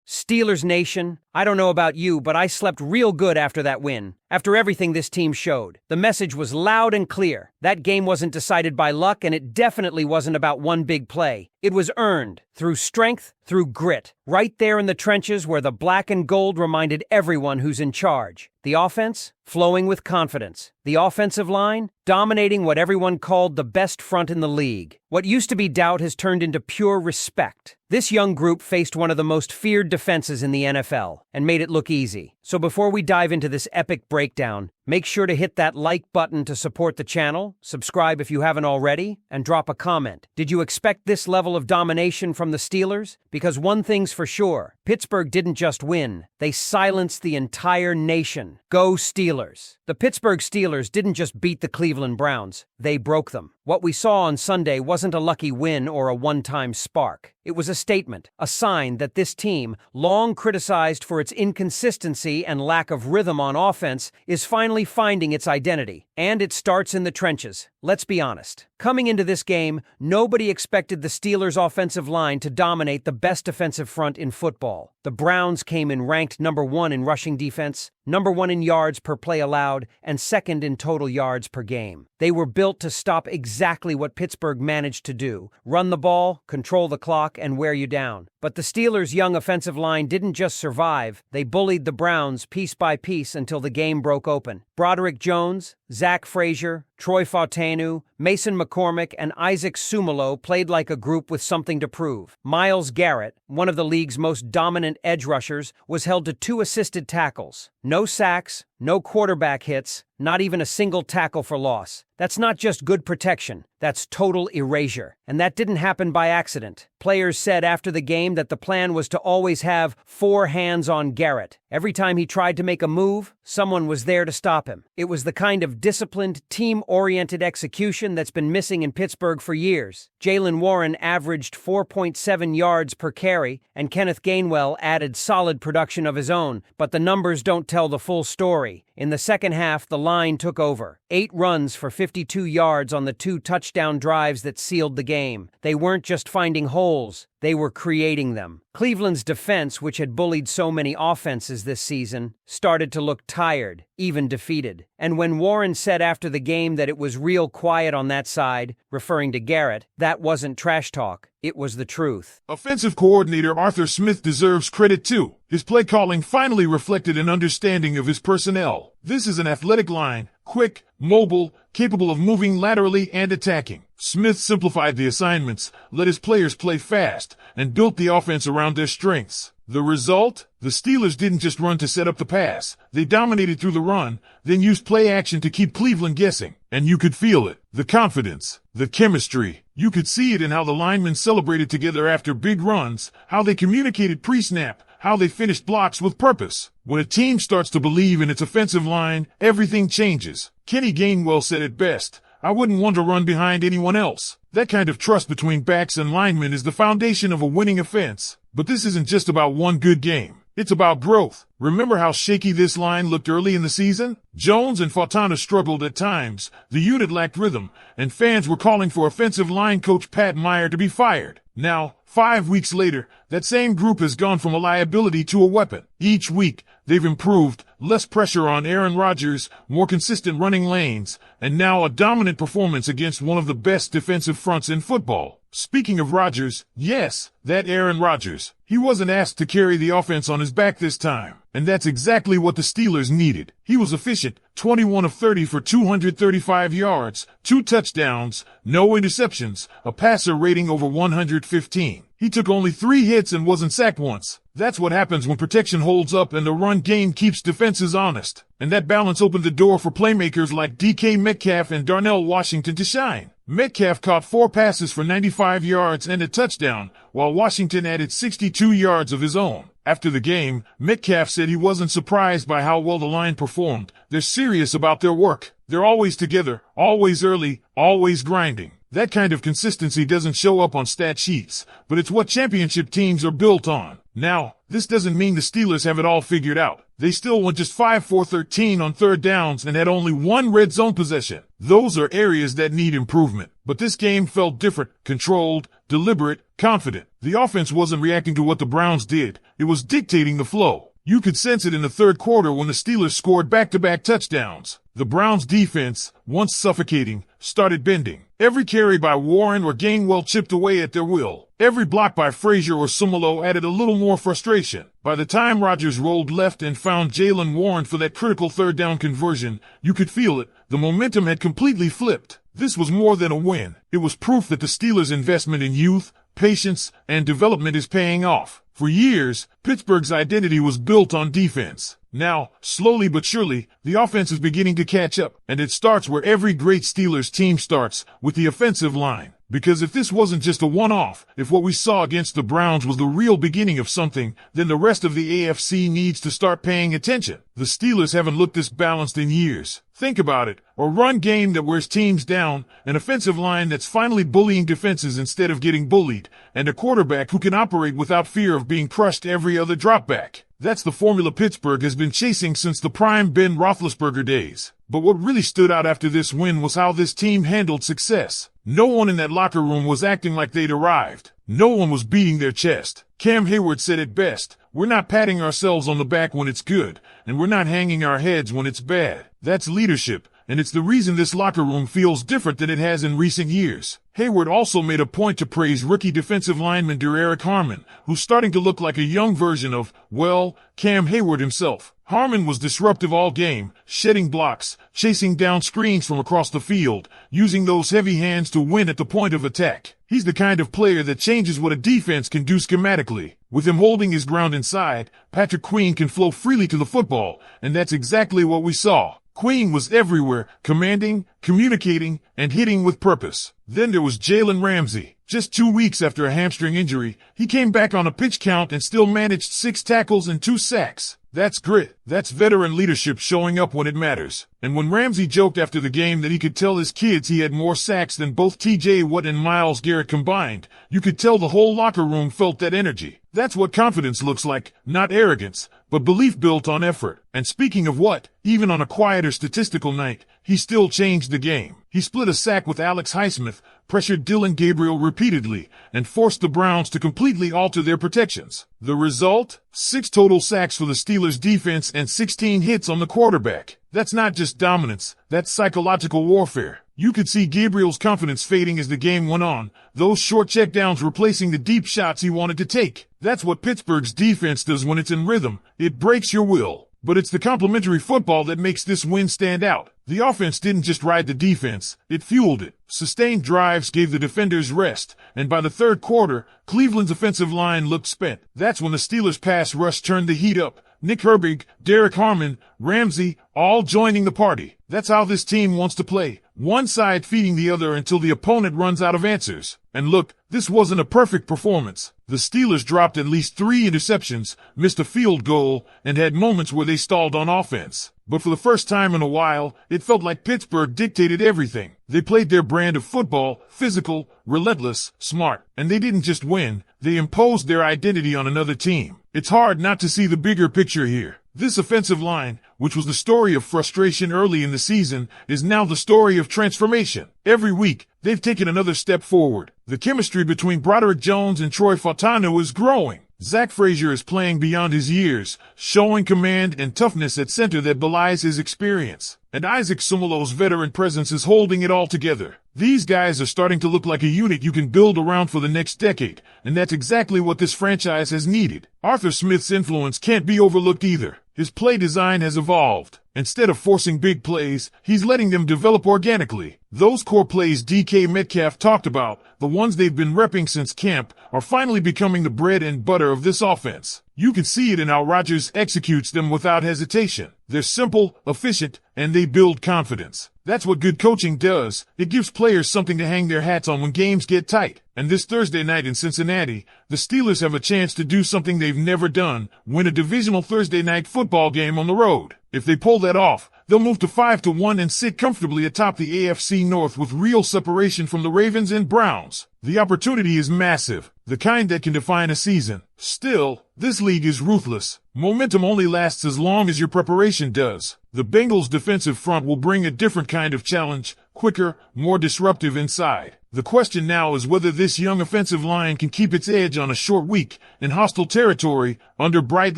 Steelers Nation, I don't know about you, but I slept real good after that win. After everything this team showed, the message was loud and clear. That game wasn't decided by luck, and it definitely wasn't about one big play. It was earned, through strength, through grit, right there in the trenches where the black and gold reminded everyone who's in charge. The offense, flowing with confidence. The offensive line, dominating what everyone called the best front in the league. What used to be doubt has turned into pure respect. This young group faced one of the most feared defenses in the NFL and made it look easy. So before we dive into this epic breakdown, make sure to hit that like button to support the channel, subscribe if you haven't already, and drop a comment. Did you expect this level of domination from the Steelers? Because one thing's for sure, Pittsburgh didn't just win, they silenced the entire nation. Go Steelers! The Pittsburgh Steelers didn't just beat the Cleveland Browns, they broke them. What we saw on Sunday wasn't a lucky win or a one-time spark. It was a statement, a sign that this team, long criticized for its inconsistency and lack of rhythm on offense, is finally finding its identity. And it starts in the trenches. Let's be honest. Coming into this game, nobody expected the Steelers' offensive line to dominate the best defensive front in football. The Browns came in ranked number 1 in rushing defense, number 1 in yards per play allowed, and second in total yards per game. They were built to stop exactly what Pittsburgh managed to do: run the ball, control the clock, and wear you down. But the Steelers' young offensive line didn't just survive, they bullied the Browns piece by piece until the game broke open. Broderick Jones, Zach Frazier, Troy Fautanu, Mason McCormick, and Isaac Sumalo played like a group with something to prove. Myles Garrett, one of the league's most dominant edge rushers, was held to 2 assisted tackles. No sacks, no quarterback hits, not even a single tackle for loss. That's not just good protection, that's total erasure. And that didn't happen by accident. Players said after the game that the plan was to always have 4 hands on Garrett. Every time he tried to make a move, someone was there to stop him. It was the kind of disciplined, team-oriented execution that's been missing in Pittsburgh for years. Jaylen Warren averaged 4.7 yards per carry, and Kenneth Gainwell added solid production of his own, but the numbers don't tell the full story. In the second half, the line took over. 8 runs for 52 yards on the 2 touchdown drives that sealed the game. They weren't just finding holes, they were creating them. Cleveland's defense, which had bullied so many offenses this season, started to look tired, even defeated. And when Warren said after the game that it was real quiet on that side, referring to Garrett, that wasn't trash talk. It was the truth. Offensive coordinator Arthur Smith deserves credit too. His play calling finally reflected an understanding of his personnel. This is an athletic line, quick, mobile, capable of moving laterally and attacking. Smith simplified the assignments, let his players play fast, and built the offense around their strengths. The result? The Steelers didn't just run to set up the pass. They dominated through the run, then used play action to keep Cleveland guessing. And you could feel it. The confidence, the chemistry. You could see it in how the linemen celebrated together after big runs, how they communicated pre-snap, how they finished blocks with purpose. When a team starts to believe in its offensive line, everything changes. Kenny Gainwell said it best: "I wouldn't want to run behind anyone else." That kind of trust between backs and linemen is the foundation of a winning offense. But this isn't just about one good game. It's about growth. Remember how shaky this line looked early in the season? Jones and Fautanu struggled at times, the unit lacked rhythm, and fans were calling for offensive line coach Pat Meyer to be fired. Now, 5 weeks later, that same group has gone from a liability to a weapon. Each week, they've improved, less pressure on Aaron Rodgers, more consistent running lanes, and now a dominant performance against one of the best defensive fronts in football. Speaking of Rodgers, yes, that Aaron Rodgers. He wasn't asked to carry the offense on his back this time, and that's exactly what the Steelers needed. He was efficient, 21 of 30 for 235 yards, 2 touchdowns, no interceptions, a passer rating over 115. He took only 3 hits and wasn't sacked once. That's what happens when protection holds up and the run game keeps defenses honest. And that balance opened the door for playmakers like DK Metcalf and Darnell Washington to shine. Metcalf caught 4 passes for 95 yards and a touchdown, while Washington added 62 yards of his own. After the game, Metcalf said he wasn't surprised by how well the line performed. They're serious about their work. They're always together, always early, always grinding. That kind of consistency doesn't show up on stat sheets, but it's what championship teams are built on. Now, This doesn't mean the Steelers have it all figured out. They still went just 5 for 13 on third downs and had only one red zone possession. Those are areas that need improvement. But this game felt different, controlled, deliberate, confident. The offense wasn't reacting to what the Browns did. It was dictating the flow. You could sense it in the third quarter when the Steelers scored back-to-back touchdowns. The Browns' defense, once suffocating, started bending. Every carry by Warren or Gainwell chipped away at their will. Every block by Frazier or Sumolo added a little more frustration. By the time Rodgers rolled left and found Jaylen Warren for that critical third down conversion, you could feel it. The momentum had completely flipped. This was more than a win. It was proof that the Steelers' investment in youth, patience, and development is paying off. For years, Pittsburgh's identity was built on defense. Now, slowly but surely, the offense is beginning to catch up, and it starts where every great Steelers team starts, with the offensive line. Because if this wasn't just a one-off, if what we saw against the Browns was the real beginning of something, then the rest of the AFC needs to start paying attention. The Steelers haven't looked this balanced in years. Think about it. A run game that wears teams down, an offensive line that's finally bullying defenses instead of getting bullied, and a quarterback who can operate without fear of being crushed every other dropback. That's the formula Pittsburgh has been chasing since the prime Ben Roethlisberger days. But what really stood out after this win was how this team handled success. No one in that locker room was acting like they'd arrived. No one was beating their chest. Cam Hayward said it best. We're not patting ourselves on the back when it's good, and we're not hanging our heads when it's bad. That's leadership, and it's the reason this locker room feels different than it has in recent years. Hayward also made a point to praise rookie defensive lineman Derek Harmon, who's starting to look like a young version of, well, Cam Hayward himself. Harmon was disruptive all game, shedding blocks, chasing down screens from across the field, using those heavy hands to win at the point of attack. He's the kind of player that changes what a defense can do schematically. With him holding his ground inside, Patrick Queen can flow freely to the football, and that's exactly what we saw. Queen was everywhere, commanding, communicating, and hitting with purpose. Then there was Jalen Ramsey. Just 2 weeks after a hamstring injury, he came back on a pitch count and still managed 6 tackles and 2 sacks. That's grit. That's veteran leadership showing up when it matters. And when Ramsey joked after the game that he could tell his kids he had more sacks than both TJ Watt and Myles Garrett combined, you could tell the whole locker room felt that energy. That's what confidence looks like, not arrogance, but belief built on effort. And speaking of what, even on a quieter statistical night, he still changed the game. He split a sack with Alex Highsmith, pressured Dylan Gabriel repeatedly, and forced the Browns to completely alter their protections. The result? 6 total sacks for the Steelers defense and 16 hits on the quarterback. That's not just dominance, that's psychological warfare. You could see Gabriel's confidence fading as the game went on, those short checkdowns replacing the deep shots he wanted to take. That's what Pittsburgh's defense does when it's in rhythm. It breaks your will. But it's the complementary football that makes this win stand out. The offense didn't just ride the defense, it fueled it. Sustained drives gave the defenders rest, and by the third quarter, Cleveland's offensive line looked spent. That's when the Steelers' pass rush turned the heat up. Nick Herbig, Derek Harmon, Ramsey, all joining the party. That's how this team wants to play. One side feeding the other until the opponent runs out of answers. And look, this wasn't a perfect performance. The Steelers dropped at least 3 interceptions, missed a field goal, and had moments where they stalled on offense. But for the first time in a while, it felt like Pittsburgh dictated everything. They played their brand of football, physical, relentless, smart. And they didn't just win, they imposed their identity on another team. It's hard not to see the bigger picture here. This offensive line, which was the story of frustration early in the season, is now the story of transformation. Every week, they've taken another step forward. The chemistry between Broderick Jones and Troy Fautanu is growing. Zach Frazier is playing beyond his years, showing command and toughness at center that belies his experience. And Isaac Sumolo's veteran presence is holding it all together. These guys are starting to look like a unit you can build around for the next decade, and that's exactly what this franchise has needed. Arthur Smith's influence can't be overlooked either. His play design has evolved. Instead of forcing big plays, he's letting them develop organically. Those core plays DK Metcalf talked about, the ones they've been repping since camp, are finally becoming the bread and butter of this offense. You can see it in how Rodgers executes them without hesitation. They're simple, efficient, and they build confidence. That's what good coaching does. It gives players something to hang their hats on when games get tight. And this Thursday night in Cincinnati, the Steelers have a chance to do something they've never done, win a divisional Thursday night football game on the road. If they pull that off, they'll move to 5-1 and sit comfortably atop the AFC North with real separation from the Ravens and Browns. The opportunity is massive. the kind that can define a season. Still, this league is ruthless. Momentum only lasts as long as your preparation does. The Bengals' defensive front will bring a different kind of challenge, quicker, more disruptive inside. The question now is whether this young offensive line can keep its edge on a short week in hostile territory under bright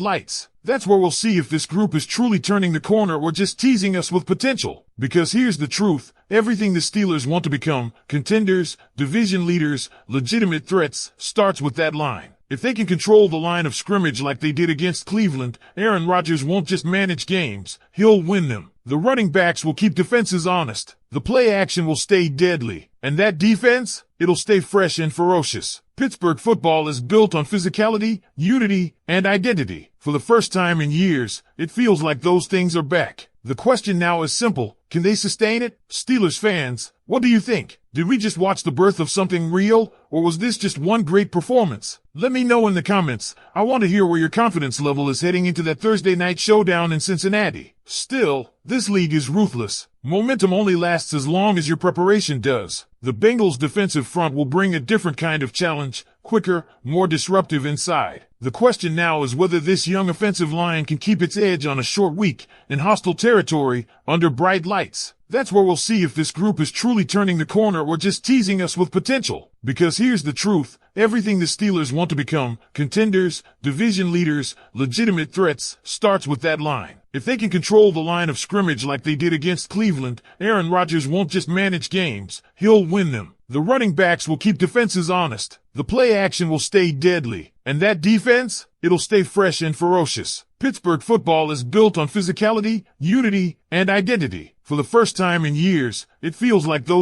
lights. That's where we'll see if this group is truly turning the corner or just teasing us with potential. Because here's the truth, everything the Steelers want to become, contenders, division leaders, legitimate threats, starts with that line. If they can control the line of scrimmage like they did against Cleveland, Aaron Rodgers won't just manage games, he'll win them. The running backs will keep defenses honest. The play action will stay deadly. And that defense? It'll stay fresh and ferocious. Pittsburgh football is built on physicality, unity, and identity. For the first time in years, it feels like those things are back. The question now is simple. Can they sustain it? Steelers fans, what do you think? Did we just watch the birth of something real, or was this just one great performance? Let me know in the comments. I want to hear where your confidence level is heading into that Thursday night showdown in Cincinnati. Still, this league is ruthless. Momentum only lasts as long as your preparation does. The Bengals' defensive front will bring a different kind of challenge, quicker, more disruptive inside. The question now is whether this young offensive line can keep its edge on a short week in hostile territory under bright lights. That's where we'll see if this group is truly turning the corner or just teasing us with potential. Because here's the truth, everything the Steelers want to become, contenders, division leaders, legitimate threats, starts with that line. If they can control the line of scrimmage like they did against Cleveland, Aaron Rodgers won't just manage games, he'll win them. The running backs will keep defenses honest. The play action will stay deadly. And that defense? It'll stay fresh and ferocious. Pittsburgh football is built on physicality, unity, and identity. For the first time in years, it feels like those